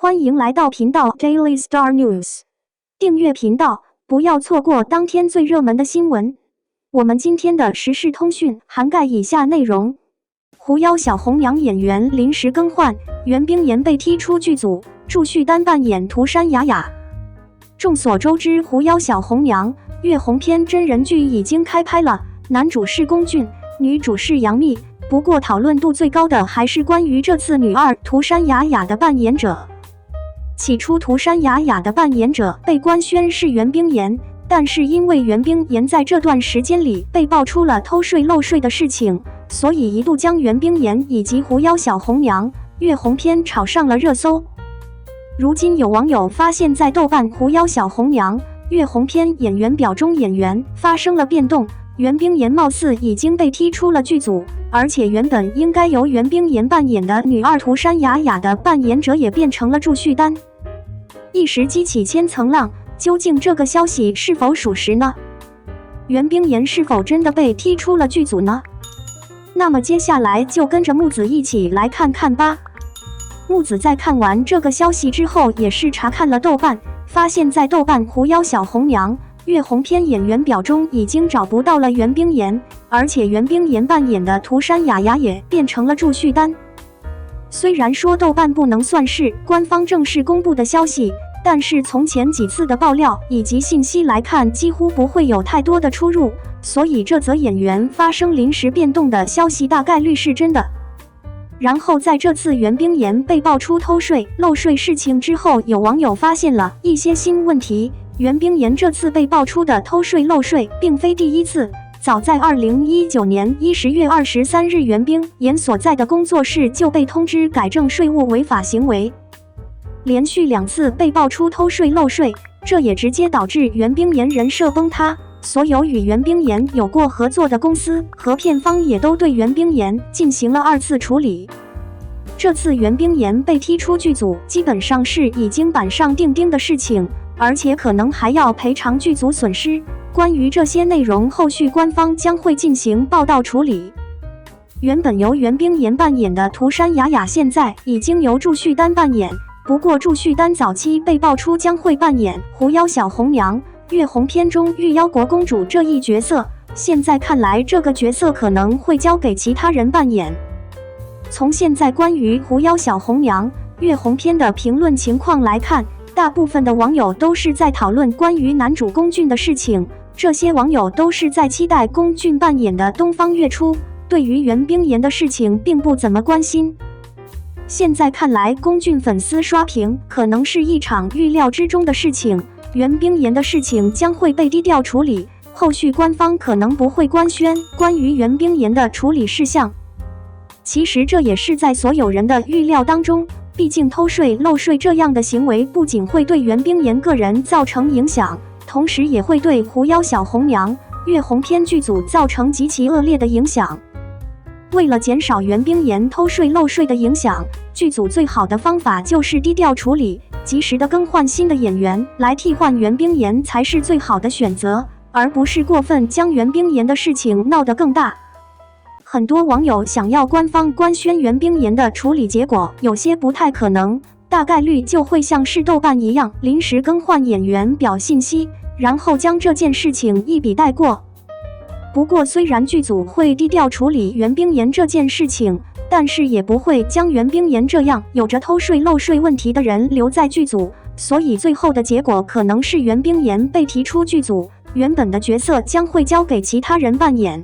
欢迎来到频道 Daily Star News， 订阅频道，不要错过当天最热门的新闻。我们今天的时事通讯涵盖以下内容：狐妖小红娘演员临时更换，袁冰妍被踢出剧组，祝绪丹扮演涂山雅雅。众所周知，狐妖小红娘月红篇真人剧已经开拍了，男主是龚俊，女主是杨幂。不过讨论度最高的还是关于这次女二涂山雅雅的扮演者。起初涂山雅雅的扮演者被官宣是袁冰妍，但是因为袁冰妍在这段时间里被爆出了偷税漏税的事情，所以一度将袁冰妍以及狐妖小红娘月红篇炒上了热搜。如今有网友发现，在豆瓣狐妖小红娘月红篇演员表中演员发生了变动，袁冰妍貌似已经被踢出了剧组，而且原本应该由袁冰妍扮演的女二涂山雅雅的扮演者也变成了祝绪丹，一时激起千层浪。究竟这个消息是否属实呢？袁冰妍是否真的被踢出了剧组呢？那么接下来就跟着木子一起来看看吧。木子在看完这个消息之后，也是查看了豆瓣，发现在豆瓣狐妖小红娘月红篇演员表中已经找不到了袁冰妍，而且袁冰妍扮演的涂山雅雅也变成了祝绪丹。虽然说豆瓣不能算是官方正式公布的消息，但是从前几次的爆料以及信息来看，几乎不会有太多的出入，所以这则演员发生临时变动的消息大概率是真的。然后在这次袁冰妍被爆出偷税漏税事情之后，有网友发现了一些新问题。袁冰妍这次被爆出的偷税漏税并非第一次，早在2019年10月23日，袁冰妍所在的工作室就被通知改正税务违法行为，连续2次被爆出偷税漏税，这也直接导致袁冰妍人设崩塌。所有与袁冰妍有过合作的公司和片方也都对袁冰妍进行了2次处理。这次袁冰妍被踢出剧组，基本上是已经板上钉钉的事情，而且可能还要赔偿剧组损失。关于这些内容，后续官方将会进行报道处理。原本由袁冰妍扮演的涂山雅雅，现在已经由祝绪丹扮演。不过祝绪丹早期被爆出将会扮演狐妖小红娘月红篇中玉妖国公主这一角色，现在看来这个角色可能会交给其他人扮演。从现在关于狐妖小红娘月红篇的评论情况来看，大部分的网友都是在讨论关于男主龚俊的事情，这些网友都是在期待龚俊扮演的东方月初，对于袁冰妍的事情并不怎么关心。现在看来，龚俊粉丝刷屏可能是一场预料之中的事情，袁冰妍的事情将会被低调处理，后续官方可能不会官宣关于袁冰妍的处理事项。其实这也是在所有人的预料当中，毕竟偷税漏税这样的行为不仅会对袁冰妍个人造成影响，同时也会对狐妖小红娘月红篇剧组造成极其恶劣的影响。为了减少袁冰妍偷税漏税的影响，剧组最好的方法就是低调处理，及时的更换新的演员来替换袁冰妍才是最好的选择，而不是过分将袁冰妍的事情闹得更大。很多网友想要官方官宣袁冰妍的处理结果有些不太可能，大概率就会像是豆瓣一样临时更换演员表信息，然后将这件事情一笔带过。不过虽然剧组会低调处理袁冰妍这件事情，但是也不会将袁冰妍这样有着偷税漏税问题的人留在剧组，所以最后的结果可能是袁冰妍被踢出剧组，原本的角色将会交给其他人扮演。